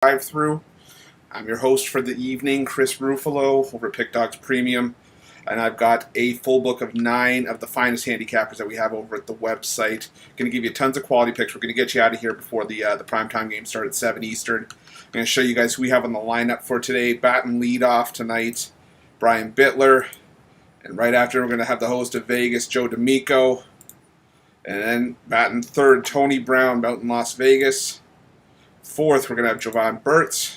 Thru. I'm your host for the evening, Chris Ruffolo, over at Pick Dogs Premium, and I've got a full book of 9 of the finest handicappers that we have over at the website. Going to give you tons of quality picks. We're going to get you out of here before the primetime game start at 7 Eastern. I'm going to show you guys who we have on the lineup for today. Batting leadoff tonight, Brian Bitler, and right after we're going to have the host of Vegas, Joe D'Amico, and then batting third, Tony Brown out in Las Vegas. Fourth, we're going to have Jovan Burts.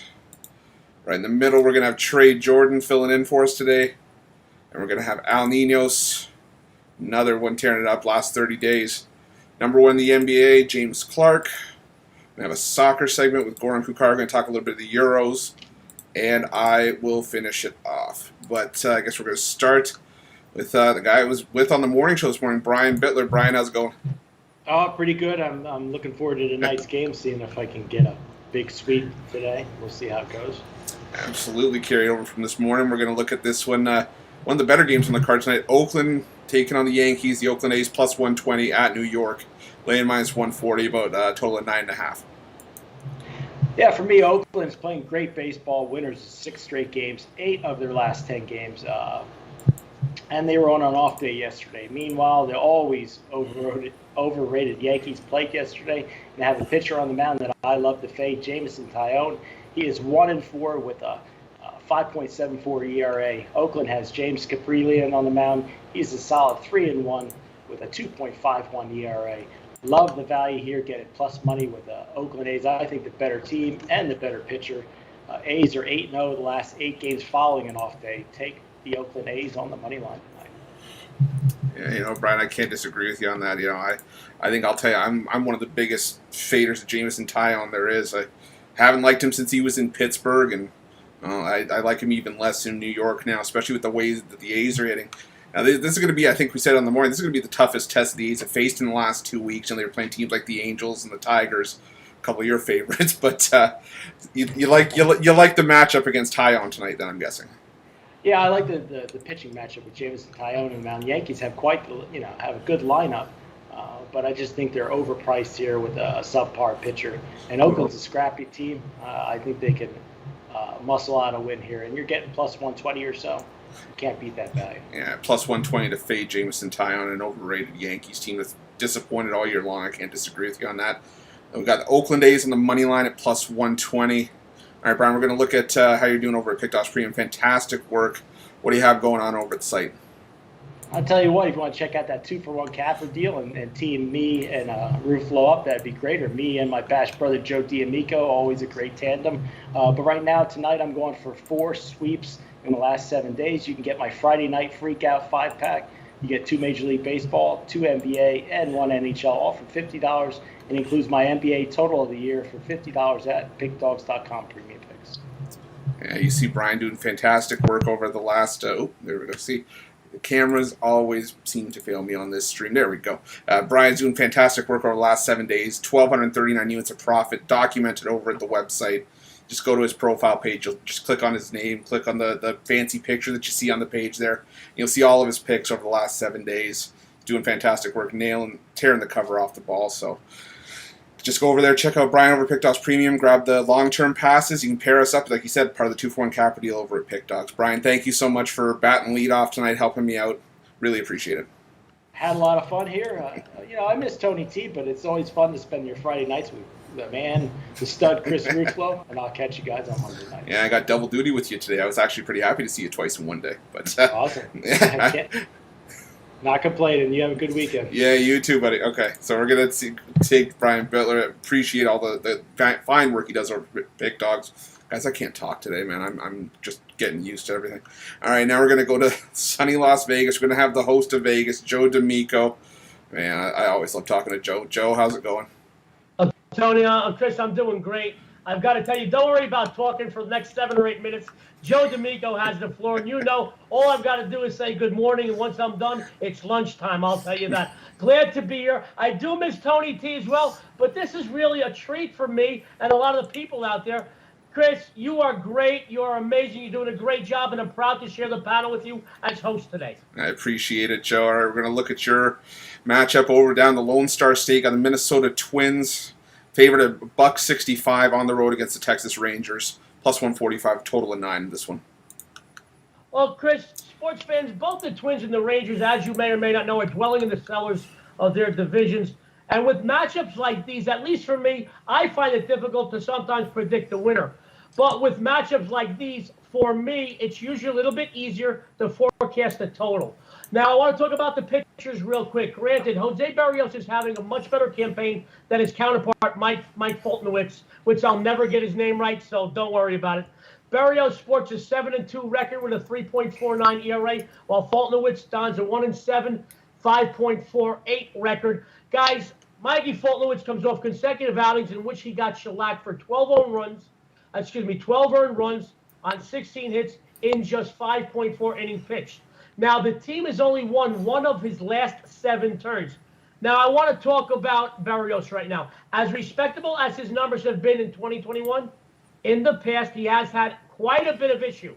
Right in the middle, we're going to have Trey Jordan filling in for us today. And we're going to have Al Ninos, another one tearing it up last 30 days. Number 1 in the NBA, James Clark. We have a soccer segment with Goran Kucar. We're going to talk a little bit of the Euros. And I will finish it off. But I guess we're going to start with the guy I was with on the morning show this morning, Brian Bitler. Brian, how's it going? Oh, pretty good. I'm looking forward to tonight's game, seeing if I can get a big sweep today. We'll see how it goes. Absolutely carried over from this morning. We're going to look at this one. One of the better games on the card tonight. Oakland taking on the Yankees. The Oakland A's plus 120 at New York. Laying minus 140, about a total of 9.5. Yeah, for me, Oakland's playing great baseball. Winners of 6 straight games, 8 of their last 10 games. And they were on an off day yesterday. Meanwhile, the always overrated Yankees played yesterday and have a pitcher on the mound that I love to fade, Jameson Taillon. He is 1-4 with a 5.74 ERA. Oakland has James Caprillion on the mound. He's a solid 3-1 with a 2.51 ERA. Love the value here, getting plus money with the Oakland A's. I think the better team and the better pitcher. A's are 8-0 the last 8 games following an off day. Take the Oakland A's on the money line tonight. Yeah, Brian, I can't disagree with you on that. I think I'll tell you, I'm one of the biggest faders of Jameson Taillon there is. I haven't liked him since he was in Pittsburgh, and I like him even less in New York now, especially with the ways that the A's are hitting. Now, this is going to be, I think we said on the morning, this is going to be the toughest test the A's have faced in the last 2 weeks, and they were playing teams like the Angels and the Tigers, a couple of your favorites. But you like the matchup against Taillon tonight, then I'm guessing. Yeah, I like the pitching matchup with Jameson Taillon and the mound. The Yankees have have a good lineup, but I just think they're overpriced here with a subpar pitcher. And Oakland's a scrappy team. I think they can muscle out a win here, and you're getting plus 120 or so. You can't beat that value. Yeah, plus 120 to fade Jameson Taillon, an overrated Yankees team that's disappointed all year long. I can't disagree with you on that. We've got the Oakland A's on the money line at plus 120. All right, Brian, we're going to look at how you're doing over at Pick Dogs Premium. Fantastic work. What do you have going on over at the site? I'll tell you what, if you want to check out that 2-for-1 capper deal and team me and Ruffolo up, that'd be great. Or me and my bash brother Joe D'Amico, always a great tandem. But right now, tonight, I'm going for 4 sweeps in the last 7 days. You can get my Friday Night Freakout 5-pack. You get 2 Major League Baseball, 2 NBA, and 1 NHL, all for $50. It includes my NBA total of the year for $50 at pickdogs.com premium picks. Yeah, you see Brian doing fantastic work over the last, there we go. See, the cameras always seem to fail me on this stream. There we go. Brian's doing fantastic work over the last 7 days. 1,239 units of profit documented over at the website. Just go to his profile page. You'll just click on his name, click on the fancy picture that you see on the page there. You'll see all of his picks over the last 7 days. Doing fantastic work, tearing the cover off the ball. So just go over there, check out Brian over at Pick Dogs Premium, grab the long-term passes. You can pair us up, like you said, part of the 2-for-1 capper deal over at Pick Dogs. Brian, thank you so much for batting leadoff tonight, helping me out. Really appreciate it. Had a lot of fun here. I miss Tony T, but it's always fun to spend your Friday nights with the man, the stud, Chris Ruffolo, and I'll catch you guys on Monday night. Yeah, I got double duty with you today. I was actually pretty happy to see you twice in one day. But awesome. Not complaining. You have a good weekend. Yeah, you too, buddy. Okay, so we're going to take Brian Bitler. Appreciate all the fine work he does over Pick Dogs. Guys, I can't talk today, man. I'm just getting used to everything. All right, now we're going to go to sunny Las Vegas. We're going to have the host of Vegas, Joe D'Amico. Man, I always love talking to Joe. Joe, how's it going? Tony, Chris, I'm doing great. I've got to tell you, don't worry about talking for the next 7 or 8 minutes. Joe D'Amico has the floor, and all I've got to do is say good morning, and once I'm done, it's lunchtime, I'll tell you that. Glad to be here. I do miss Tony T as well, but this is really a treat for me and a lot of the people out there. Chris, you are great. You are amazing. You're doing a great job, and I'm proud to share the panel with you as host today. I appreciate it, Joe. All right, we're going to look at your matchup over down the Lone Star State on the Minnesota Twins. Favored a $1.65 on the road against the Texas Rangers. Plus 145, total of 9 in this one. Well, Chris, sports fans, both the Twins and the Rangers, as you may or may not know, are dwelling in the cellars of their divisions. And with matchups like these, at least for me, I find it difficult to sometimes predict the winner. But with matchups like these, for me, it's usually a little bit easier to forecast the total. Now, I want to talk about the pitchers real quick. Granted, Jose Barrios is having a much better campaign than his counterpart, Mike Foltynewicz, which I'll never get his name right, so don't worry about it. Barrios sports a 7-2 record with a 3.49 ERA, while Foltynewicz dons a 1-7, 5.48 record. Guys, Mikey Foltynewicz comes off consecutive outings in which he got shellacked for 12 earned runs on 16 hits in just 5.4 innings pitched. Now, the team has only won one of his last 7 turns. Now, I want to talk about Barrios right now. As respectable as his numbers have been in 2021, in the past, he has had quite a bit of issue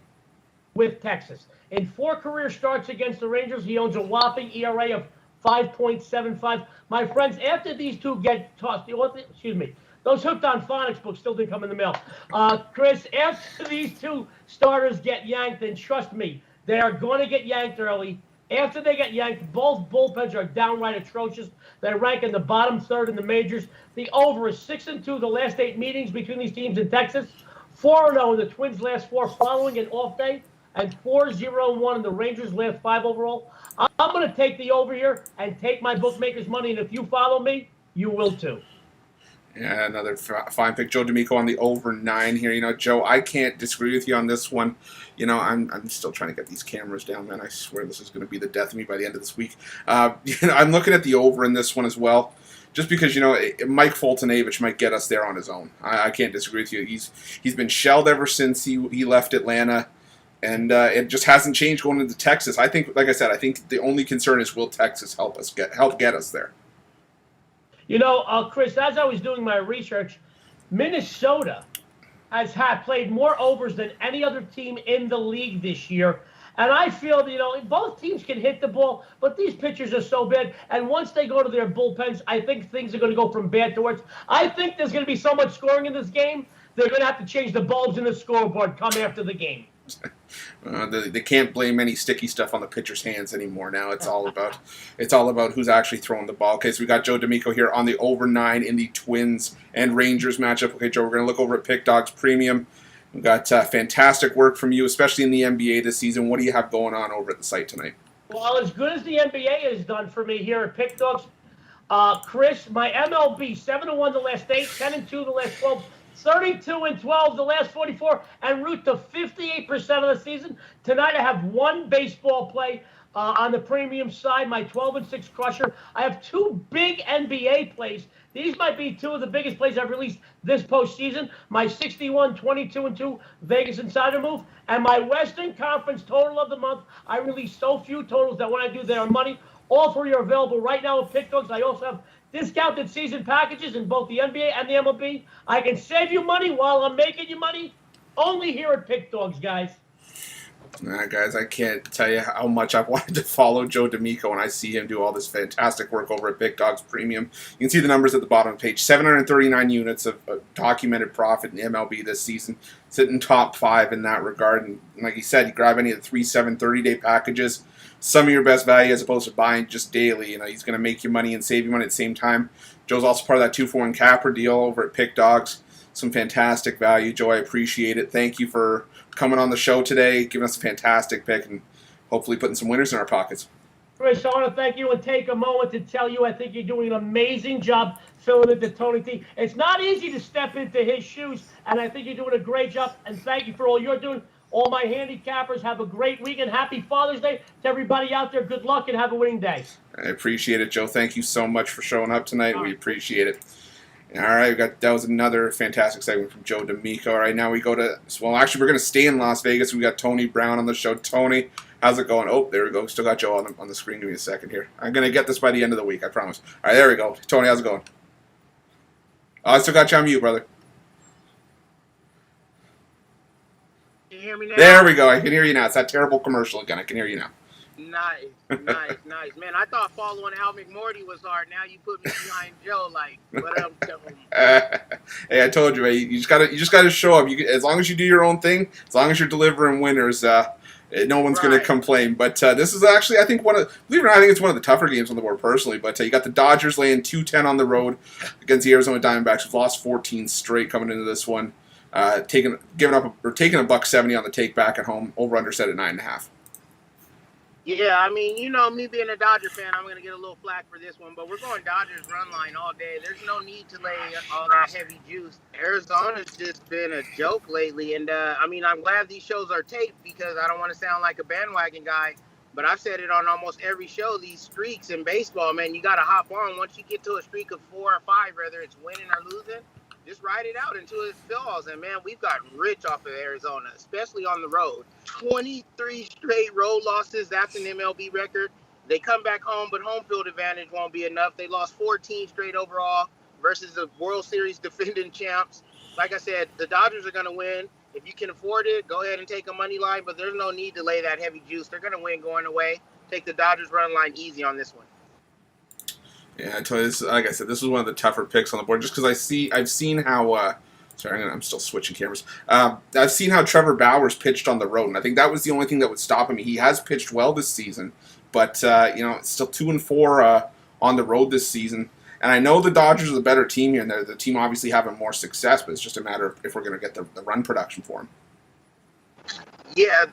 with Texas. In 4 career starts against the Rangers, he owns a whopping ERA of 5.75. My friends, after these two get tossed, those Hooked on Phonics books still didn't come in the mail. Chris, after these two starters get yanked, then trust me, they are going to get yanked early. After they get yanked, both bullpens are downright atrocious. They rank in the bottom third in the majors. The over is 6-2 the last 8 meetings between these teams in Texas. 4-0 in the Twins' last 4 following an off day, and 4-0-1 in the Rangers' last 5 overall. I'm going to take the over here and take my bookmaker's money, and if you follow me, you will too. Yeah, another fine pick. Joe D'Amico on the over 9 here. You know, Joe, I can't disagree with you on this one. You know, I'm still trying to get these cameras down, man. I swear this is going to be the death of me by the end of this week. I'm looking at the over in this one as well, just because, you know, Mike Foltynewicz might get us there on his own. I can't disagree with you. He's been shelled ever since he left Atlanta, and it just hasn't changed going into Texas. I think, like I said, I think the only concern is, will Texas help get us there? You know, Chris, as I was doing my research, Minnesota has played more overs than any other team in the league this year. And I feel, you know, both teams can hit the ball, but these pitchers are so bad. And once they go to their bullpens, I think things are going to go from bad to worse. I think there's going to be so much scoring in this game, they're going to have to change the bulbs in the scoreboard come after the game. They can't blame any sticky stuff on the pitcher's hands anymore. Now it's all about who's actually throwing the ball. Okay, so we got Joe D'Amico here on the over 9 in the Twins and Rangers matchup. Okay, Joe, we're going to look over at Pick Dogs Premium. We've got fantastic work from you, especially in the NBA this season. What do you have going on over at the site tonight? Well, as good as the NBA has done for me here at Pick Dogs, Chris, my MLB 7-1 the last 8, 10-2 the last 12. 32-12 the last 44, en route to 58% of the season. Tonight I have one baseball play on the premium side, my 12-6 crusher. I have 2 big NBA plays. These might be 2 of the biggest plays I've released this postseason. My 61, 22-2 Vegas Insider move, and my Western Conference total of the month. I release so few totals that when I do, they are money. All 3 are available right now at Pick Dogs. I also have discounted season packages in both the NBA and the MLB. I can save you money while I'm making you money. Only here at Pick Dogs, guys. Guys, I can't tell you how much I've wanted to follow Joe D'Amico when I see him do all this fantastic work over at Pick Dogs Premium. You can see the numbers at the bottom of the page. 739 units of documented profit in the MLB this season. Sitting top 5 in that regard. And like he said, you grab any of the 3, 7, 30-day packages. Some of your best value as opposed to buying just daily. You know, he's going to make you money and save you money at the same time. Joe's also part of that 2-for-1 capper deal over at Pick Dogs. Some fantastic value, Joe. I appreciate it. Thank you for coming on the show today, giving us a fantastic pick, and hopefully putting some winners in our pockets. Chris, I want to thank you and take a moment to tell you I think you're doing an amazing job filling into Tony T. It's not easy to step into his shoes, and I think you're doing a great job, and thank you for all you're doing. All my handicappers, have a great week, and happy Father's Day to everybody out there. Good luck, and have a winning day. I appreciate it, Joe. Thank you so much for showing up tonight. We appreciate it. All right, that was another fantastic segment from Joe D'Amico. All right, now we go to, well, actually, we're going to stay in Las Vegas. We got Tony Brown on the show. Tony, how's it going? Oh, there we go. Still got Joe on the screen. Give me a second here. I'm going to get this by the end of the week, I promise. All right, there we go. Tony, how's it going? Oh, I still got you on mute, brother. Can you hear me now? There we go. I can hear you now. It's that terrible commercial again. I can hear you now. Nice. Man, I thought following Al McMorty was hard. Now you put me behind Joe. Like, what I'm telling you. Hey, I told you, man. You just gotta show up. As long as you do your own thing, as long as you're delivering winners, no one's going to complain. But this is actually, I think, believe it or not, I think it's one of the tougher games on the board personally. But you got the Dodgers laying 210 on the road against the Arizona Diamondbacks, who've lost 14 straight coming into this one. Taking $1.70 on the take back at home. Over under set at 9.5. Yeah, I mean, me being a Dodger fan, I'm going to get a little flack for this one, but we're going Dodgers run line all day. There's no need to lay all that heavy juice. Arizona's just been a joke lately, and I'm glad these shows are taped because I don't want to sound like a bandwagon guy, but I've said it on almost every show. These streaks in baseball, man, you got to hop on. Once you get to a streak of 4 or 5, whether it's winning or losing, just ride it out until it falls. And, man, we've gotten rich off of Arizona, especially on the road. 23 straight road losses. That's an MLB record. They come back home, but home field advantage won't be enough. They lost 14 straight overall versus the World Series defending champs. Like I said, the Dodgers are going to win. If you can afford it, go ahead and take a money line, but there's no need to lay that heavy juice. They're going to win going away. Take the Dodgers run line easy on this one. Yeah, I tell you, like I said, this was one of the tougher picks on the board, just because I've seen how. I'm still switching cameras. I've seen how Trevor Bauer's pitched on the road, and I think that was the only thing that would stop him. He has pitched well this season, but it's still 2-4 on the road this season. And I know the Dodgers are the better team here, and they're the team obviously having more success, but it's just a matter of if we're going to get the run production for him. Yeah,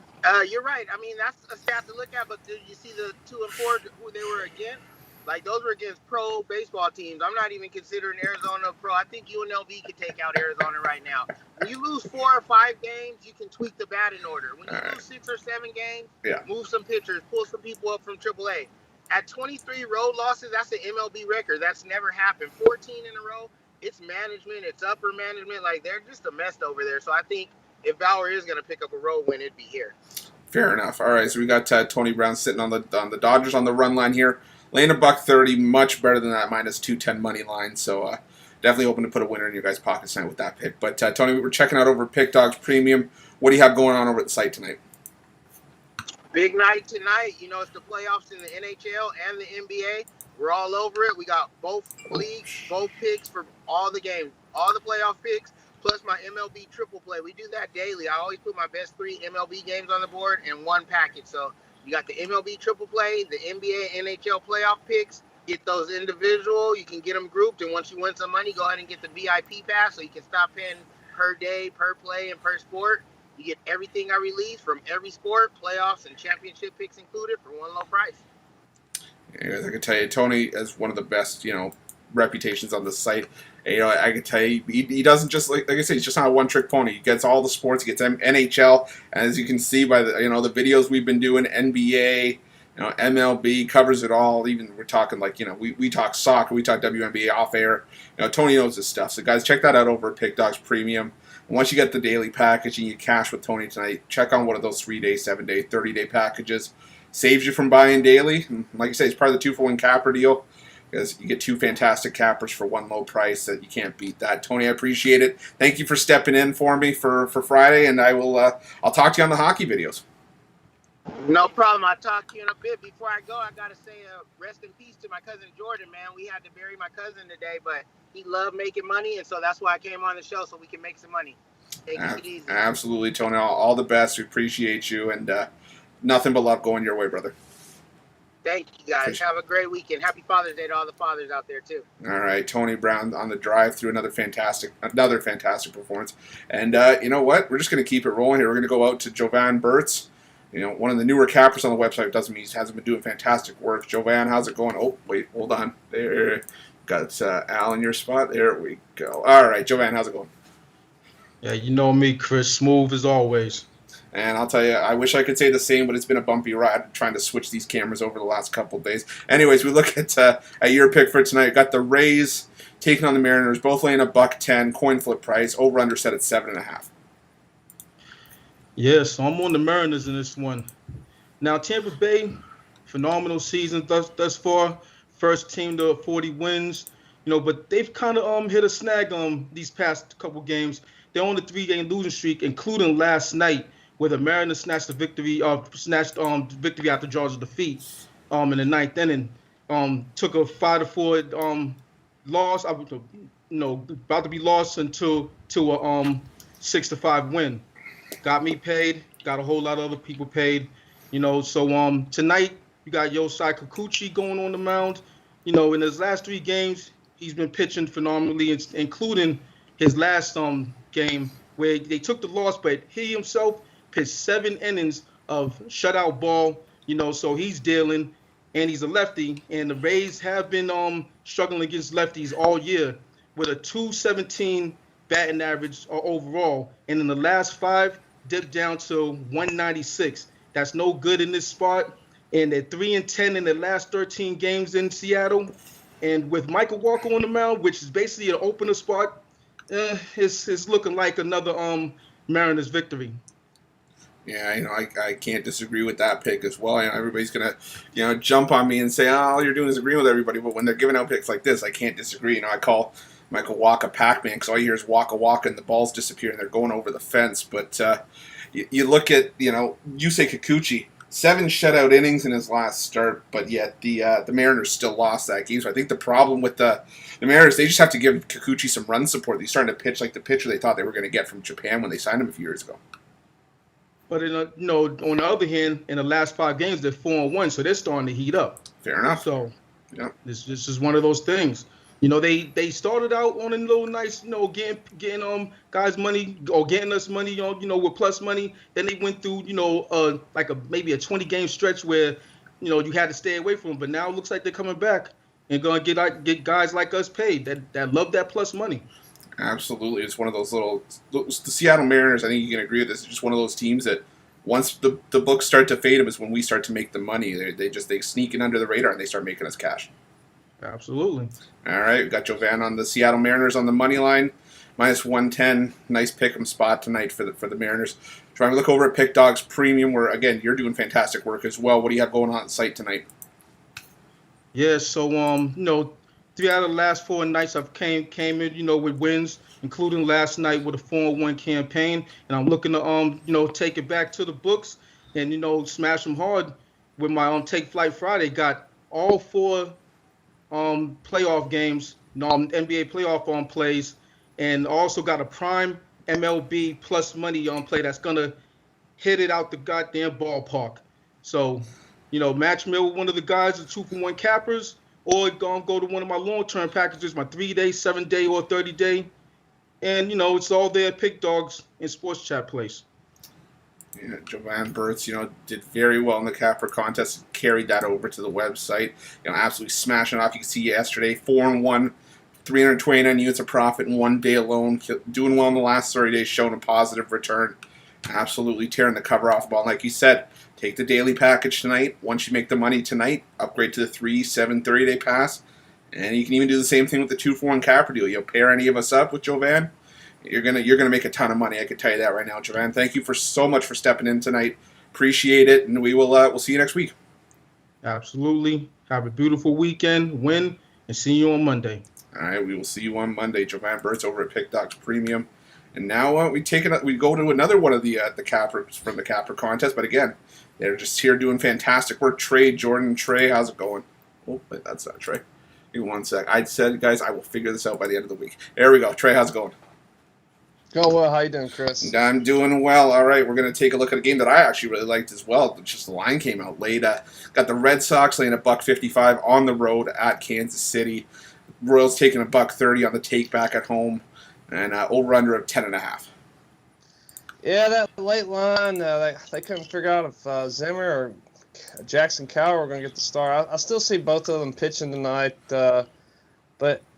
you're right. I mean, that's a stat to look at, but did you see the 2-4 who they were against? Like, those were against pro baseball teams. I'm not even considering Arizona pro. I think UNLV could take out Arizona right now. When you lose 4 or 5 games, you can tweak the batting order. When you lose 6 or 7 games, move some pitchers, pull some people up from AAA. At 23 road losses, that's an MLB record. That's never happened. 14 in a row, it's management, it's upper management. Like, they're just a mess over there. So I think if Bauer is going to pick up a road win, it'd be here. Fair enough. All right, so we got Tony Brown sitting on the Dodgers on the run line here. Laying $1.30, much better than that minus 210 money line. So definitely hoping to put a winner in your guys' pocket tonight with that pick. But Tony, we're checking out over at Pick Dogs Premium. What do you have going on over at the site tonight? Big night tonight. It's the playoffs in the NHL and the NBA. We're all over it. We got both leagues, both picks for all the games, all the playoff picks, plus my MLB triple play. We do that daily. I always put my best 3 MLB games on the board in one package. So you got the MLB triple play, the NBA, NHL playoff picks. Get those individual. You can get them grouped. And once you win some money, go ahead and get the VIP pass so you can stop paying per day, per play, and per sport. You get everything I release from every sport, playoffs and championship picks included for one low price. Yeah, I can tell you, Tony has one of the best, reputations on the site. I can tell you, he doesn't just, like I said, he's just not a one-trick pony. He gets all the sports. He gets NHL, and as you can see by the the videos we've been doing, NBA, MLB, covers it all. Even we're talking we talk soccer, we talk WNBA off air. Tony knows his stuff. So guys, check that out over at Pick Dogs Premium. And once you get the daily package and you cash with Tony tonight, check on one of those 3-day, 7-day, 30-day packages. Saves you from buying daily. And like I say, it's part of the 2-for-1 capper deal, because you get 2 fantastic cappers for one low price that you can't beat that. Tony, I appreciate it. Thank you for stepping in for me for Friday, and I'll talk to you on the hockey videos. No problem. I'll talk to you in a bit. Before I go, I got to say rest in peace to my cousin Jordan, man. We had to bury my cousin today, but he loved making money, and so that's why I came on the show, so we can make some money. Take it easy. Absolutely, Tony. All the best. We appreciate you, and nothing but love going your way, brother. Thank you, guys. Have a great weekend. Happy Father's Day to all the fathers out there, too. All right, Tony Brown on the drive through another fantastic performance. And you know what? We're just going to keep it rolling here. We're going to go out to Jovan Burts. One of the newer cappers on the website. Doesn't mean he hasn't been doing fantastic work. Jovan, how's it going? Oh, wait, hold on. There. Got Al in your spot. There we go. All right, Jovan, how's it going? Yeah, you know me, Chris. Smooth as always. And I'll tell you, I wish I could say the same, but it's been a bumpy ride trying to switch these cameras over the last couple of days. Anyways, we look at your pick for tonight. Got the Rays taking on the Mariners, both laying $1.10, coin flip price, over under set at 7.5. Yeah, so I'm on the Mariners in this one. Now, Tampa Bay, phenomenal season thus far. First team to 40 wins, but they've kind of hit a snag these past couple games. They're on the 3-game losing streak, including last night where the Mariners snatched victory after Georgia defeat in the ninth inning. Took a 5-4 loss. About to be lost to a 6-5 win. Got me paid. Got a whole lot of other people paid. So tonight you got Yosei Kikuchi going on the mound. In his last 3 games, he's been pitching phenomenally, including his last game where they took the loss, but he himself pitched 7 innings of shutout ball. So he's dealing, and he's a lefty, and the Rays have been struggling against lefties all year with a .217 batting average overall, and in the last 5 dipped down to 196. That's no good in this spot, and they're 3-10 in the last 13 games in Seattle. And with Michael Walker on the mound, which is basically an opener spot, it's looking like another Mariners victory. Yeah, I can't disagree with that pick as well. Everybody's gonna, jump on me and say, "Oh, all you're doing is agreeing with everybody." But when they're giving out picks like this, I can't disagree. I call Michael Walker Pac-Man because all you hear is Waka Waka and the balls disappear and they're going over the fence. But you look at, Yusei Kikuchi, 7 shutout innings in his last start, but yet the Mariners still lost that game. So I think the problem with the Mariners, they just have to give Kikuchi some run support. He's starting to pitch like the pitcher they thought they were going to get from Japan when they signed him a few years ago. But on the other hand, in the last 5 games, they're 4-1, so they're starting to heat up. Fair enough. So yeah, this is one of those things. They started out on a little nice, getting guys money or getting us money, with plus money. Then they went through, maybe a 20-game stretch where, you had to stay away from them. But now it looks like they're coming back and going to get guys like us paid that love that plus money. Absolutely. It's one of those the Seattle Mariners, I think you can agree with this, is just one of those teams that once the books start to fade them is when we start to make the money. They sneak in under the radar and they start making us cash. Absolutely. All right, we got Jovan on the Seattle Mariners on the money line, -110. Nice pick'em spot tonight for the Mariners. Trying to look over at Pick Dogs Premium, where again you're doing fantastic work as well. What do you have going on at the site tonight? Yeah, so 3 out of the last 4 nights I've came in, with wins, including last night with a 4-1 campaign, and I'm looking to take it back to the books and smash them hard with my Take Flight Friday. Got all 4 playoff games, NBA playoff plays, and also got a prime MLB plus money play that's gonna hit it out the goddamn ballpark. So, match me with one of the guys, the 2-for-1 cappers, or go to one of my long-term packages, my 3-day, 7-day, or 30-day, and it's all there at Pick Dogs and Sports Chat Place. Yeah, Jovan Burts, did very well in the capper contest, carried that over to the website. Absolutely smashing off. You can see yesterday, 4-1, 329 units of profit in 1 day alone. Doing well in the last 30 days, showing a positive return. Absolutely tearing the cover off the ball. Like you said, take the daily package tonight. Once you make the money tonight, upgrade to the 3, 7, 30-day pass. And you can even do the same thing with the 2-for-1 capper deal. Pair any of us up with Jovan. You're gonna make a ton of money. I can tell you that right now, Jovan. Thank you so much for stepping in tonight. Appreciate it, and we'll see you next week. Absolutely. Have a beautiful weekend. Win, and see you on Monday. All right, we will see you on Monday. Jovan Burts over at Pick Dogs Premium, and now we go to another one of the cappers from the capper contest. But again, they're just here doing fantastic work. Trey Jordan, Trey, how's it going? Oh, wait, that's not Trey. Give me 1 sec. I said, guys, I will figure this out by the end of the week. There we go. Trey, how's it going? Going well. How you doing, Chris? I'm doing well. All right, we're going to take a look at a game that I actually really liked as well. Just the line came out late. Got the Red Sox laying $1.55 on the road at Kansas City. Royals taking $1.30 on the take back at home, and over/under of 10.5. Yeah, that late line, they couldn't figure out if Zimmer or Jackson Cowher were going to get the start. I still see both of them pitching tonight, but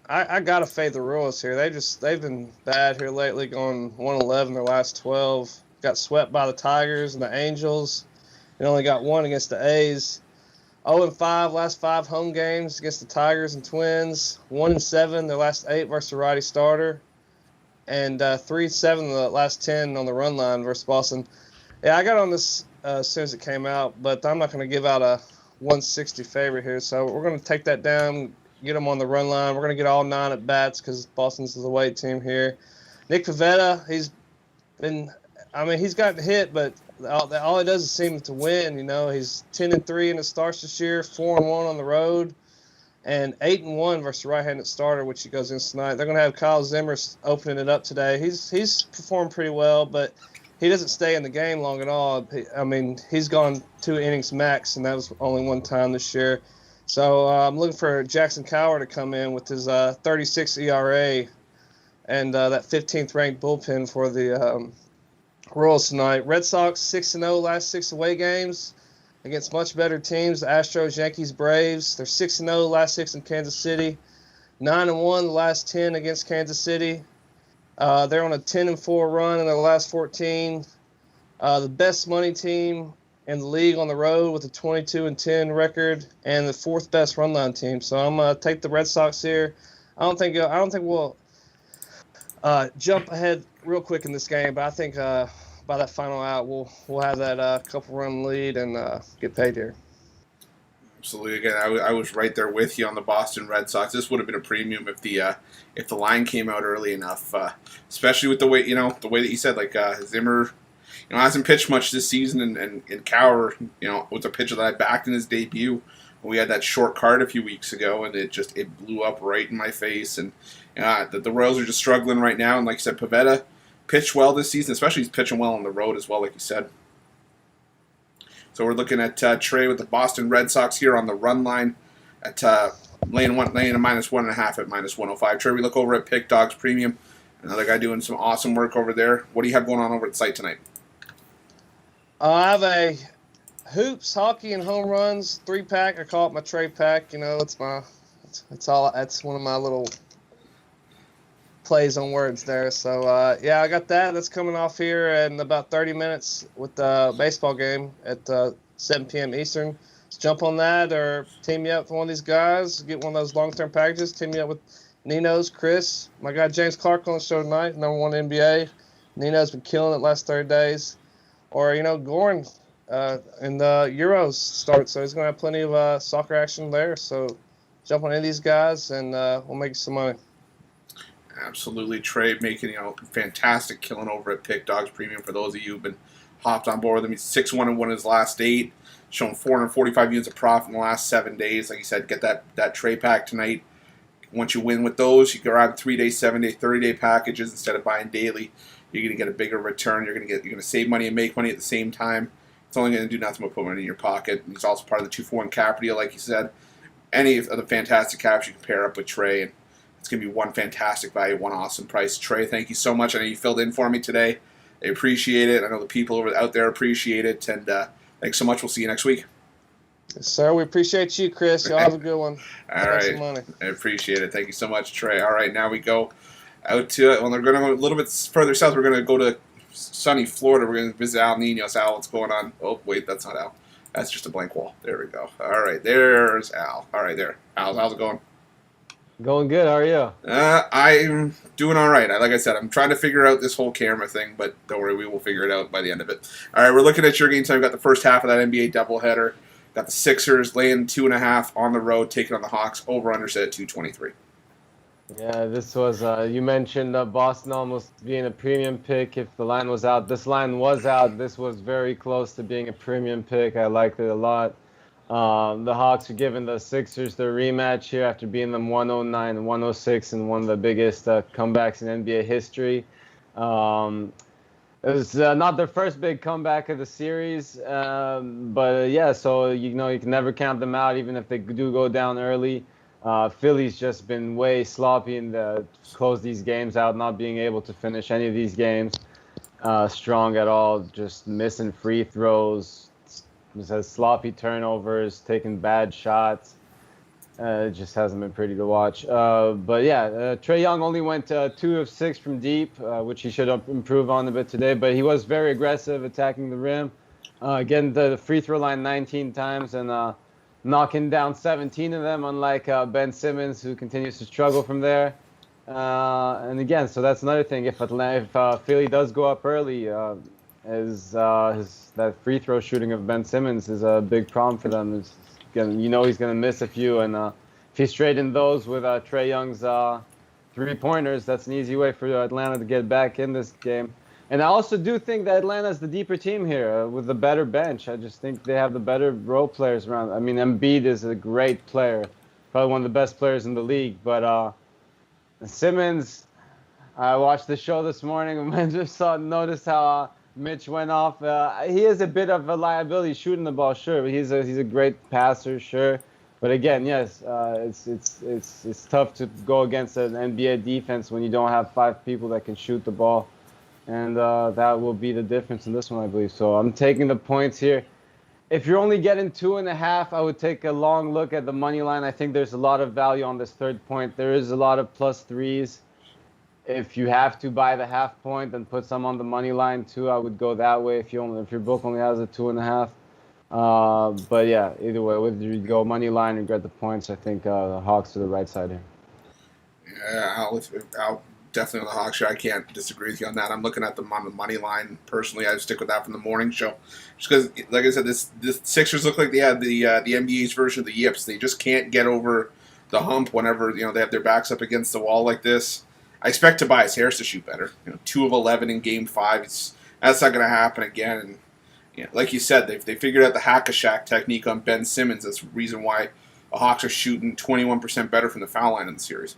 I got to fade the Royals here. They've been bad here lately, going 1-11 their last 12. Got swept by the Tigers and the Angels. They only got 1 against the A's. 0-5 last 5 home games against the Tigers and Twins. 1-7 their last 8 versus the righty starter. And 3-7 the last 10 on the run line versus Boston. Yeah, I got on this as soon as it came out, but I'm not going to give out a 160 favorite here. So we're going to take that down, get them on the run line. We're going to get all 9 at bats because Boston's the away team here. Nick Pivetta, he's been I mean, he's gotten hit, but all he does is seem to win. You know, he's 10-3 in the starts this year, 4-1 on the road, and 8-1 versus the right-handed starter, which he goes in tonight. They're going to have Kyle Zimmer opening it up today. He's performed pretty well, but he doesn't stay in the game long at all. I mean, he's gone 2 innings max, and that was only one time this year. So I'm looking for Jackson Kowar to come in with his 36 ERA and that 15th ranked bullpen for the Royals tonight. Red Sox 6-0 last 6 away games against much better teams, the Astros, Yankees, Braves. They're 6-0 last 6 in Kansas City, 9-1 the last 10 against Kansas City. They're on a 10-4 run in their last 14. The best money team in the league on the road with a 22-10 record, and the 4th best run line team. So I'm gonna take the Red Sox here. I don't think we'll jump ahead real quick in this game, but I think by that final out, we'll have that couple run lead and get paid here. Absolutely. Again, I was right there with you on the Boston Red Sox. This would have been a premium if the line came out early enough, especially with the way that you said, like Zimmer, hasn't pitched much this season, and Kowar, was a pitcher that I backed in his debut. We had that short card a few weeks ago, and it blew up right in my face. And the Royals are just struggling right now. And like you said, Pivetta pitched well this season, especially he's pitching well on the road as well, like you said. So we're looking at Trey with the Boston Red Sox here on the run line at laying a -1.5 at -105. Trey, we look over at Pick Dogs Premium. Another guy doing some awesome work over there. What do you have going on over at the site tonight? I have a hoops, hockey, and home runs 3-pack. I call it my Trey pack. It's one of my little plays on words there. So I got that. That's coming off here in about 30 minutes with the baseball game at 7 p.m. Eastern. Let's jump on that or team me up for one of these guys. Get one of those long-term packages. Team me up with Ninos, Chris, my guy James Clark on the show tonight, #1 NBA. Nino's been killing it last 30 days. Or, Goran in the Euros start, so he's going to have plenty of soccer action there. So jump on any of these guys, and we'll make you some money. Absolutely. Trey making fantastic killing over at Pick Dogs Premium. For those of you who've been hopped on board with him, he's 6-1-1 in his last 8, showing 445 units of profit in the last 7 days. Like you said, get that Trey pack tonight. Once you win with those, you can grab 3-day, 7-day, 30-day packages instead of buying daily. You're going to get a bigger return. You're going to save money and make money at the same time. It's only going to do nothing but put money in your pocket. He's also part of the 2-for-1 cap deal, like you said. Any of the fantastic caps you can pair up with Trey, and it's going to be one fantastic value, one awesome price. Trey, thank you so much. I know you filled in for me today. I appreciate it. I know the people out there appreciate it, and thanks so much. We'll see you next week. Yes, sir. We appreciate you, Chris. Y'all have a good one. All right. Some money. I appreciate it. Thank you so much, Trey. All right, now we go out to, they're going to go a little bit further south. We're going to go to sunny Florida. We're going to visit Al Ninos. Al, what's going on? Oh, wait, that's not Al. That's just a blank wall. There we go. All right, there's Al. All right, there. Al, how's it going? Going good. How are you? I'm doing all right. Like I said, I'm trying to figure out this whole camera thing, but don't worry, we will figure it out by the end of it. All right, we're looking at your game time. We've got the first half of that NBA doubleheader. Got the Sixers laying 2.5 on the road, taking on the Hawks. Over/under set at 223. Yeah, this was, you mentioned Boston almost being a premium pick if the line was out. This line was out. This was very close to being a premium pick. I liked it a lot. The Hawks are giving the Sixers their rematch here after beating them 109 and 106 in one of the biggest comebacks in NBA history. It was not their first big comeback of the series, but yeah, so you can never count them out even if they do go down early. Philly's just been way sloppy in close these games out, not being able to finish any of these games strong at all, just missing free throws, just has sloppy turnovers, taking bad shots. It just hasn't been pretty to watch. But yeah, Trae Young only went 2 of 6 from deep, which he should improve on a bit today. But he was very aggressive attacking the rim, getting the free throw line 19 times and knocking down 17 of them, unlike Ben Simmons, who continues to struggle from there. And again, so that's another thing. If Philly does go up early, that free throw shooting of Ben Simmons is a big problem for them. He's going to miss a few, and if he's trading those with Trae Young's 3-pointers, that's an easy way for Atlanta to get back in this game. And I also do think that Atlanta's the deeper team here with the better bench. I just think they have the better role players around. I mean, Embiid is a great player, probably one of the best players in the league. But Simmons, I watched the show this morning and just noticed how Mitch went off. He is a bit of a liability shooting the ball, sure. But he's a great passer, sure. But again, yes, it's tough to go against an NBA defense when you don't have 5 people that can shoot the ball. And that will be the difference in this one, I believe. So I'm taking the points here. If you're only getting 2.5, I would take a long look at the money line. I think there's a lot of value on this third point. There is a lot of +3s. If you have to buy the half point and put some on the money line too, I would go that way. If your book only has a 2.5. But yeah, either way, whether you go money line or get the points, I think the Hawks to the right side here. Yeah, I'll definitely on the Hawks here. I can't disagree with you on that. I'm looking at them on the money line. Personally, I stick with that from the morning show. Just because, like I said, the Sixers look like they have the NBA's version of the Yips. They just can't get over the hump whenever they have their backs up against the wall like this. I expect Tobias Harris to shoot better. 2 of 11 in Game 5. That's not going to happen again. And like you said, they figured out the hack-a-shack technique on Ben Simmons. That's the reason why the Hawks are shooting 21% better from the foul line in the series.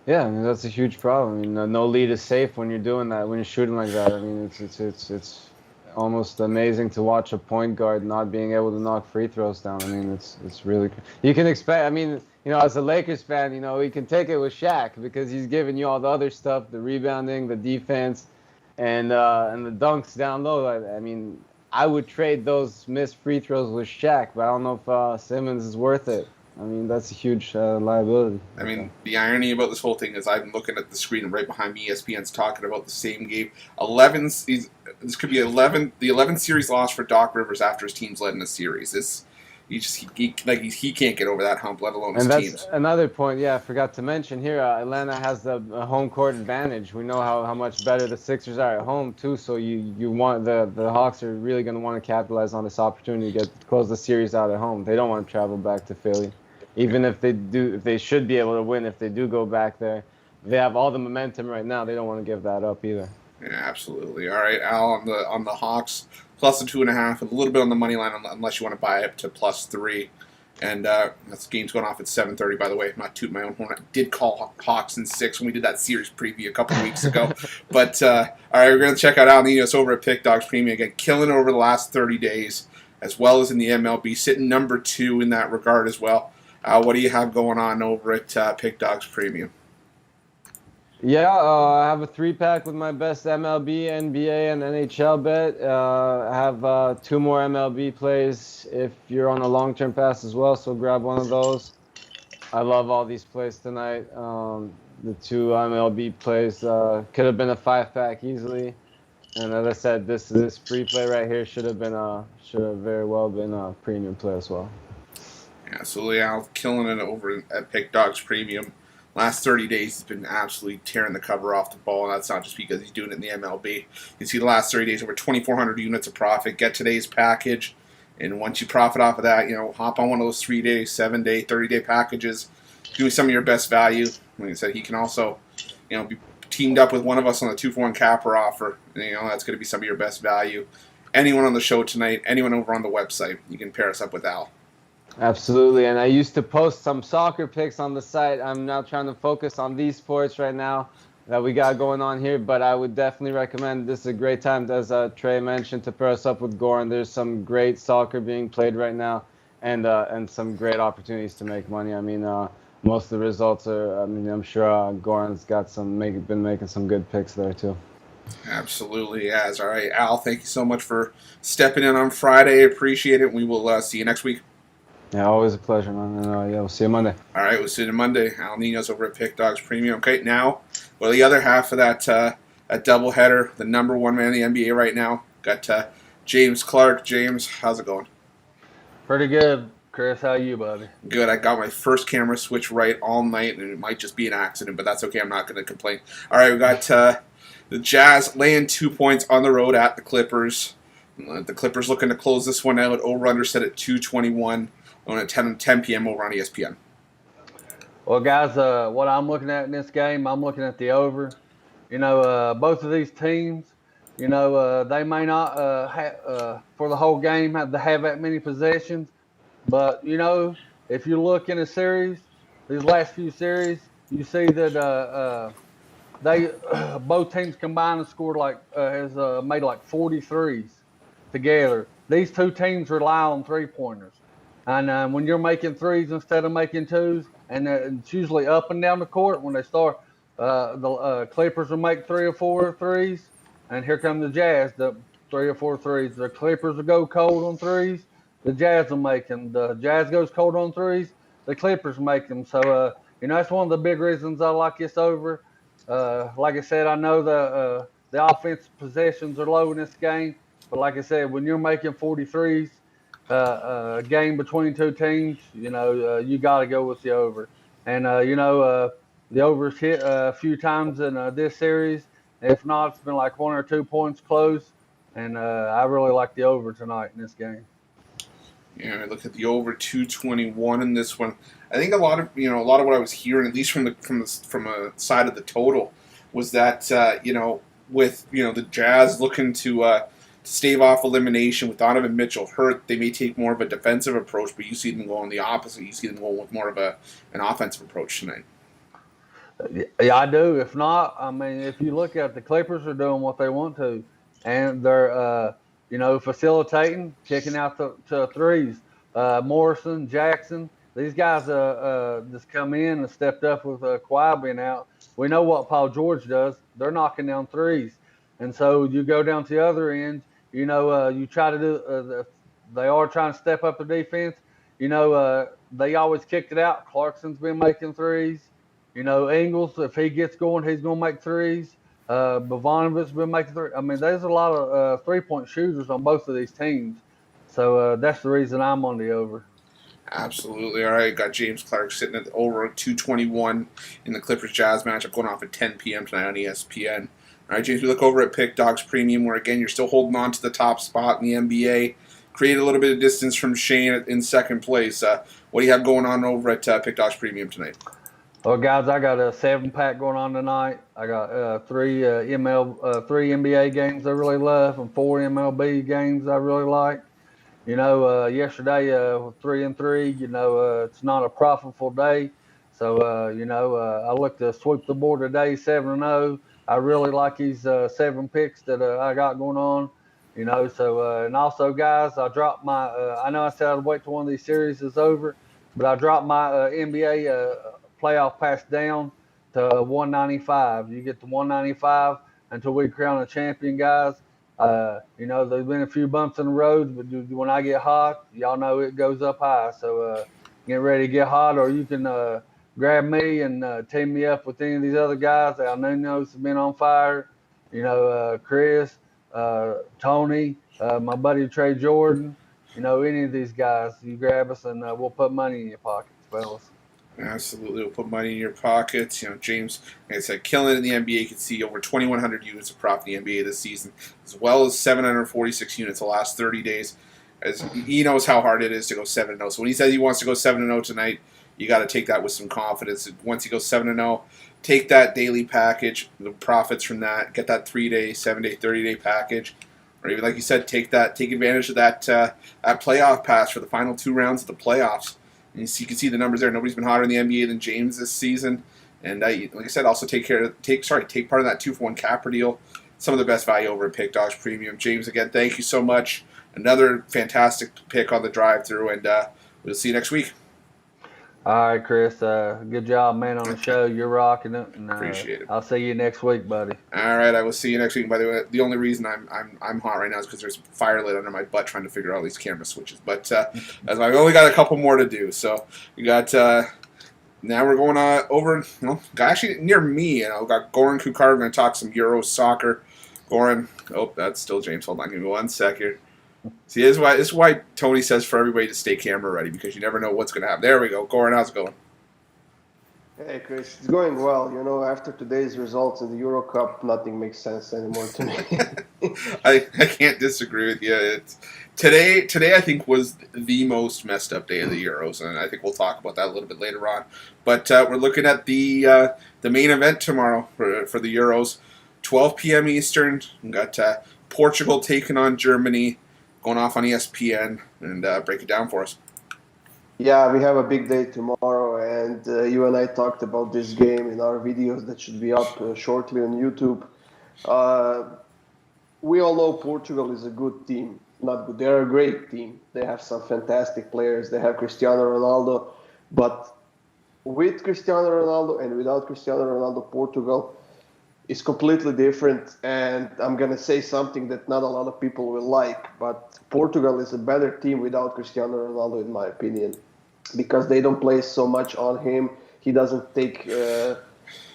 Yeah, I mean, that's a huge problem. I mean, no lead is safe when you're doing that, when you're shooting like that. I mean, it's almost amazing to watch a point guard not being able to knock free throws down. I mean, it's really you can expect. I mean, as a Lakers fan, we can take it with Shaq because he's giving you all the other stuff, the rebounding, the defense, and the dunks down low. I mean, I would trade those missed free throws with Shaq, but I don't know if Simmons is worth it. I mean, that's a huge liability. I mean, the irony about this whole thing is I'm looking at the screen and right behind me, ESPN's talking about the same game. This could be the 11th series loss for Doc Rivers after his team's led in a series. He can't get over that hump, let alone his teams. And that's another point, I forgot to mention here. Atlanta has the home court advantage. We know how much better the Sixers are at home, too, so you want the Hawks are really going to want to capitalize on this opportunity to close the series out at home. They don't want to travel back to Philly. Even if they should be able to win, if they do go back there, they have all the momentum right now. They don't want to give that up either. Yeah, absolutely. All right, Al, on the Hawks, plus the 2.5, and a little bit on the money line, unless you want to buy it to +3. And this game's going off at 7:30. By the way, I'm not tooting my own horn. I did call Hawks in 6 when we did that series preview a couple weeks ago. But all right, we're going to check out Al Ninos over at Pick Dogs Premium again, killing it over the last 30 days, as well as in the MLB, sitting number 2 in that regard as well. What do you have going on over at Pick Dogs Premium? Yeah, I have a 3-pack with my best MLB, NBA, and NHL bet. I have 2 more MLB plays if you're on a long-term pass as well, so grab one of those. I love all these plays tonight. The 2 MLB plays could have been a 5-pack easily. And as I said, this free play right here should have very well been a premium play as well. Absolutely, Al, killing it over at Pick Dogs Premium. Last 30 days, he's been absolutely tearing the cover off the ball, and that's not just because he's doing it in the MLB. You see the last 30 days, over 2,400 units of profit. Get today's package, and once you profit off of that, hop on one of those 3-day, 7-day, 30-day packages. Do some of your best value. Like I said, he can also, be teamed up with one of us on the 2-for-1 capper offer. That's going to be some of your best value. Anyone on the show tonight, anyone over on the website, you can pair us up with Al. Absolutely, and I used to post some soccer picks on the site. I'm now trying to focus on these sports right now that we got going on here, but I would definitely recommend this is a great time, as Trey mentioned, to pair us up with Goran. There's some great soccer being played right now and some great opportunities to make money. I mean, most of the results are, I'm sure Goran's been making some good picks there too. Absolutely, yes. All right, Al, thank you so much for stepping in on Friday. Appreciate it. We will see you next week. Yeah, always a pleasure, man. And we'll see you Monday. All right, we'll see you Monday. Al Ninos over at Pick Dogs Premium. Okay, now, the other half of that doubleheader, the number 1 man in the NBA right now, got James Clark. James, how's it going? Pretty good, Chris. How you, buddy? Good. I got my first camera switch right all night, and it might just be an accident, but that's okay. I'm not going to complain. All right, we got the Jazz laying 2 points on the road at the Clippers. The Clippers looking to close this one out. Over-under set at 221. On at 10 p.m. over on ESPN. Well, guys, what I'm looking at in this game, I'm looking at the over. both of these teams, they may not for the whole game have to have that many possessions, but if you look in a series, these last few series, you see that they both teams combined and scored has made like 43s together. These two teams rely on 3-pointers, and when you're making threes instead of making twos, and it's usually up and down the court when they start. The Clippers will make 3 or 4 threes, and here come the Jazz, the 3 or 4 threes. The Clippers will go cold on threes. The Jazz will make them. The Jazz goes cold on threes. The Clippers make them. So that's one of the big reasons I like this over. Like I said, I know the offensive possessions are low in this game, but like I said, when you're making 43s a game between two teams, you got to go with the over. And the over's hit a few times in this series. If not, it's been like 1 or 2 points close, and I really like the over tonight in this game. Yeah, I look at the over 221 in this one. I think a lot of what I was hearing, at least from a side of the total, was that with the Jazz looking to stave off elimination with Donovan Mitchell hurt, they may take more of a defensive approach, but you see them going the opposite. You see them going with more of an offensive approach tonight. Yeah, I do. If not, I mean, if you look at the Clippers are doing what they want to, and they're facilitating, kicking out to threes. Morrison, Jackson, these guys just come in and stepped up with Kawhi being out. We know what Paul George does. They're knocking down threes. And so you go down to the other end, you try to do they are trying to step up the defense. They always kicked it out. Clarkson's been making threes. Ingles, if he gets going, he's going to make threes. Bogdanovic's been making threes. I mean, there's a lot of three-point shooters on both of these teams. So that's the reason I'm on the over. Absolutely. All right, got James Clark sitting at over 221 in the Clippers-Jazz matchup going off at 10 p.m. tonight on ESPN. All right, James, we look over at Pick Dogs Premium, where, again, you're still holding on to the top spot in the NBA. Create a little bit of distance from Shane in second place. What do you have going on over at Pick Dogs Premium tonight? Well, guys, I got a 7-pack going on tonight. I got three NBA games I really love and 4 MLB games I really like. Yesterday, 3-3, it's not a profitable day. So, I look to sweep the board today, 7-0. I really like these 7 picks that I got going on, So, and also, guys, I dropped my, I know I said I'd wait till one of these series is over, but I dropped my NBA playoff pass down to 195. You get to 195 until we crown a champion, guys. There's been a few bumps in the road, but when I get hot, y'all know it goes up high. So get ready to get hot, or you can grab me and team me up with any of these other guys. Al Ninos has been on fire. Chris, Tony, my buddy Trey Jordan. Any of these guys, you grab us and we'll put money in your pockets, fellas. Absolutely. We'll put money in your pockets. James, like I said, killing it in the NBA. You can see over 2,100 units of prop in the NBA this season, as well as 746 units the last 30 days. As he knows how hard it is to go 7-0. So when he says he wants to go 7-0 tonight, you got to take that with some confidence. Once he goes 7-0, take that daily package, the profits from that, get that 3-day, 7-day, 30-day package. Or even, like you said, take advantage of that playoff pass for the final 2 rounds of the playoffs. And you can see the numbers there. Nobody's been hotter in the NBA than James this season. And like I said, also take part of that 2-for-1 capper deal. Some of the best value over at Pick Dogs Premium. James, again, thank you so much. Another fantastic pick on the drive-through, and we'll see you next week. All right, Chris. Good job, man, on the show. You're rocking it. And, appreciate it. I'll see you next week, buddy. All right, I will see you next week. By the way, the only reason I'm hot right now is because there's fire lit under my butt trying to figure out all these camera switches. But as I've only got a couple more to do, so we got. Now we're going over, actually near me. We got Goran Kucar. We're going to talk some Euro soccer. Goran. Oh, that's still James. Hold on, give me 1 second. See, this is why Tony says for everybody to stay camera ready, because you never know what's going to happen. There we go. Goran, how's it going? Hey, Chris. It's going well. After today's results in the Euro Cup, nothing makes sense anymore to me. I can't disagree with you. Today I think was the most messed up day of the Euros, and I think we'll talk about that a little bit later on. But we're looking at the main event tomorrow for the Euros. 12 p.m. Eastern. We got Portugal taking on Germany, going off on ESPN, and break it down for us. Yeah, we have a big day tomorrow, and you and I talked about this game in our videos that should be up shortly on YouTube. We all know Portugal is a good team. Not good. They're a great team. They have some fantastic players. They have Cristiano Ronaldo. But with Cristiano Ronaldo and without Cristiano Ronaldo, Portugal is completely different. And I'm going to say something that not a lot of people will like. But Portugal is a better team without Cristiano Ronaldo, in my opinion, because they don't play so much on him. He doesn't take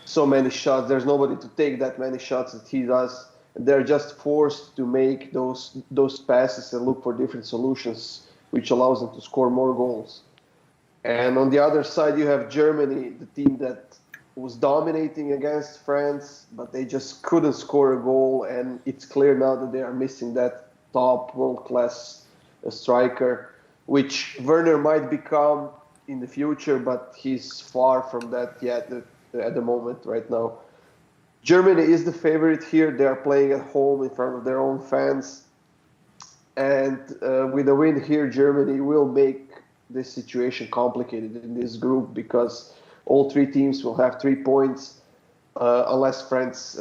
so many shots. There's nobody to take that many shots that he does. They're just forced to make those passes and look for different solutions, which allows them to score more goals. And on the other side, you have Germany, the team that was dominating against France, but they just couldn't score a goal. And it's clear now that they are missing that top world-class striker, which Werner might become in the future, but he's far from that yet at the moment right now. Germany is the favorite here. They are playing at home in front of their own fans. And with a win here, Germany will make this situation complicated in this group because all three teams will have 3 points unless France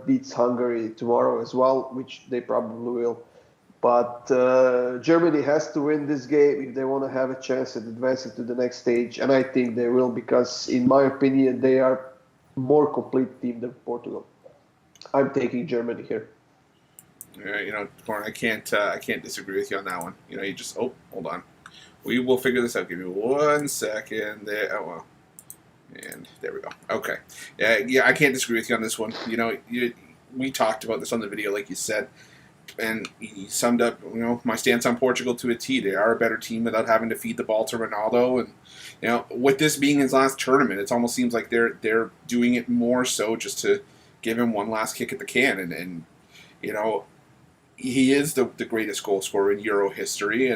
beats Hungary tomorrow as well, which they probably will. But Germany has to win this game if they want to have a chance at advancing to the next stage. And I think they will because, in my opinion, they are more complete team than Portugal. I'm taking Germany here. Yeah, Goran, I can't disagree with you on that one. You just hold on. We will figure this out. Give me 1 second. There. Oh well. And there we go. Okay. Yeah, I can't disagree with you on this one. We talked about this on the video, like you said, and he summed up, my stance on Portugal to a T. They are a better team without having to feed the ball to Ronaldo, and with this being his last tournament, it almost seems like they're doing it more so just to give him one last kick at the can, and he is the greatest goal scorer in Euro history,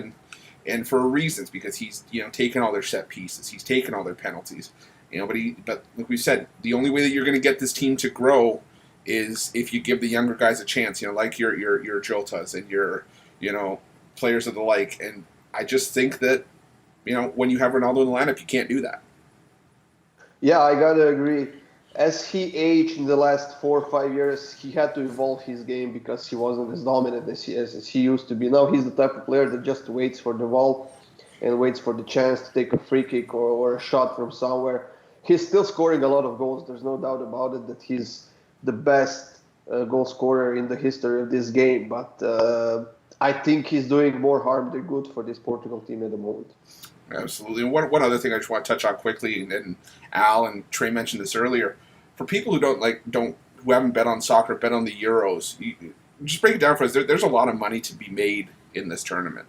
and for reasons, because he's taken all their set pieces, he's taken all their penalties, but like we said, the only way that you're going to get this team to grow is if you give the younger guys a chance, like your Jotas and your players of the like, and I just think that when you have Ronaldo in the lineup, you can't do that. Yeah, I gotta agree. As he aged in the last 4 or 5 years, he had to evolve his game because he wasn't as dominant as he used to be. Now he's the type of player that just waits for the ball and waits for the chance to take a free kick or a shot from somewhere. He's still scoring a lot of goals. There's no doubt about it that he's the best goal scorer in the history of this game. But I think he's doing more harm than good for this Portugal team at the moment. Absolutely. And one other thing I just want to touch on quickly, and Al and Trey mentioned this earlier, for people who who haven't bet on soccer, bet on the Euros, just break it down for us. There's a lot of money to be made in this tournament.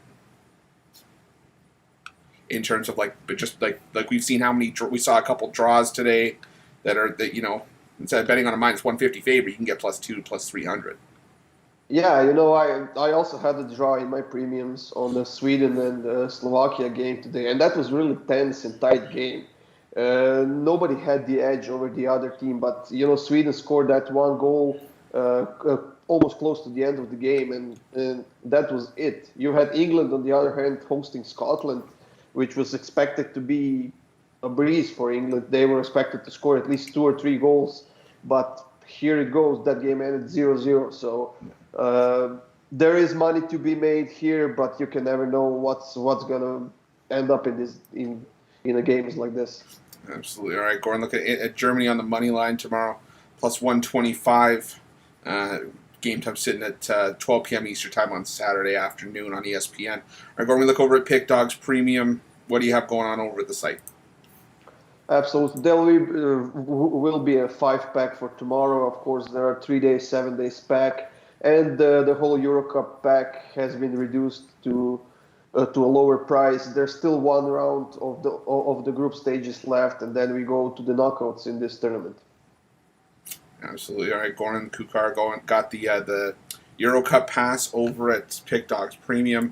In terms of like we've seen how many we saw a couple draws today that instead of betting on a minus 150 favorite, you can get +2, +300. Yeah, I also had a draw in my premiums on the Sweden and Slovakia game today, and that was really tense and tight game. Nobody had the edge over the other team, but Sweden scored that one goal almost close to the end of the game, and that was it. You had England on the other hand hosting Scotland, which was expected to be a breeze for England. They were expected to score at least 2 or 3 goals, but here it goes. That game ended 0-0. So there is money to be made here, but you can never know what's going to end up in a games like this. Absolutely. All right, Goran, look at Germany on the money line tomorrow, +125. Game time sitting at 12 p.m. Eastern time on Saturday afternoon on ESPN. All right, Goran, we look over at Pick Dogs Premium. What do you have going on over at the site? Absolutely. There will be a 5-pack for tomorrow. Of course, there are 3 days, 7 days pack, and the whole Euro Cup pack has been reduced to a lower price. There's still 1 round of the group stages left, and then we go to the knockouts in this tournament. Absolutely. All right, Goran Kucar got the Euro Cup pass over at Pick Dogs Premium.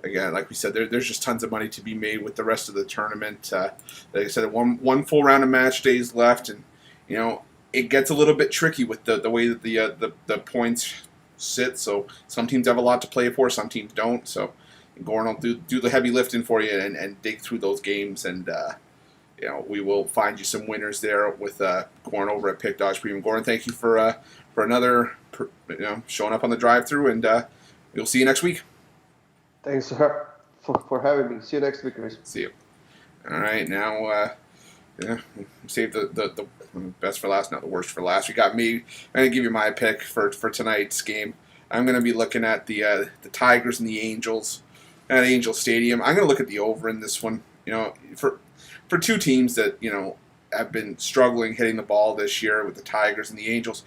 Again, like we said, there's just tons of money to be made with the rest of the tournament. Like I said, one full round of match days left, and it gets a little bit tricky with the way that the points sit. So some teams have a lot to play for, some teams don't. So Goran will do the heavy lifting for you and dig through those games, and we will find you some winners there with Goran over at Pick Dogs Premium. Goran, thank you for another showing up on the drive-through, and we'll see you next week. Thanks for having me. See you next week, Chris. See you. All right, now save the best for last, not the worst for last. We got me. I'm going to give you my pick for tonight's game. I'm going to be looking at the Tigers and the Angels at Angel Stadium. I'm going to look at the over in this one. For two teams that have been struggling hitting the ball this year with the Tigers and the Angels,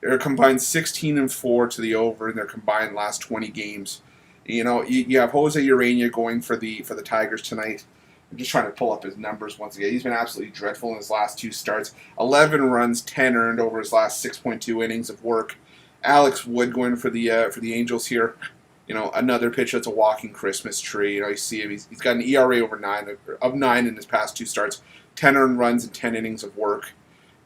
they're combined 16-4 to the over in their combined last 20 games. You have Jose Urena going for the Tigers tonight. I'm just trying to pull up his numbers once again. He's been absolutely dreadful in his last two starts. 11 runs, 10 earned over his last 6.2 innings of work. Alex Wood going for the Angels here. Another pitcher that's a walking Christmas tree. You see him. He's got an ERA over 9 in his past two starts. 10 earned runs and 10 innings of work.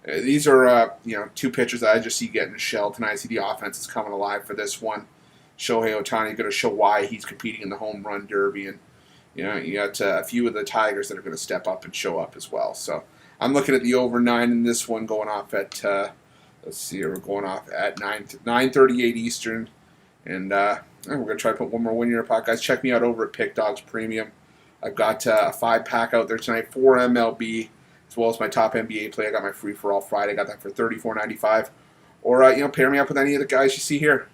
These are two pitchers that I just see getting shelled tonight. I see the offense is coming alive for this one. Shohei Ohtani going to show why he's competing in the home run derby, and you got a few of the Tigers that are going to step up and show up as well. So I'm looking at the over 9 in this one, going off at we're going off at 9:38 Eastern, and we're going to try to put one more win in your pot, guys. Check me out over at Pick Dogs Premium. I've got a 5-pack out there tonight for MLB, as well as my top NBA play. I got my free for all Friday. I got that for $34.95. Or pair me up with any of the guys you see here.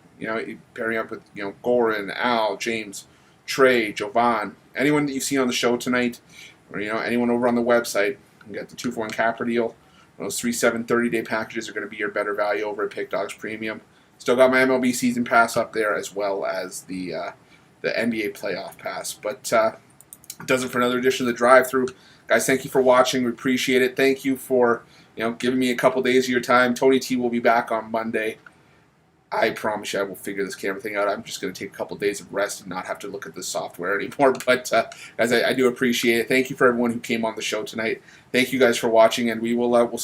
Pair me up with Goran, Al, James, Trey, Jovan, anyone that you've seen on the show tonight, or anyone over on the website. You can get the 2-for-1 capper deal. Those 3/7 30-day packages are going to be your better value over at Pick Dogs Premium. Still got my MLB season pass up there, as well as the NBA playoff pass. But it does it for another edition of the drive-through. Guys, thank you for watching. We appreciate it. Thank you for giving me a couple days of your time. Tony T will be back on Monday. I promise you I will figure this camera thing out. I'm just going to take a couple days of rest and not have to look at this software anymore. But guys, I do appreciate it. Thank you for everyone who came on the show tonight. Thank you guys for watching, and we'll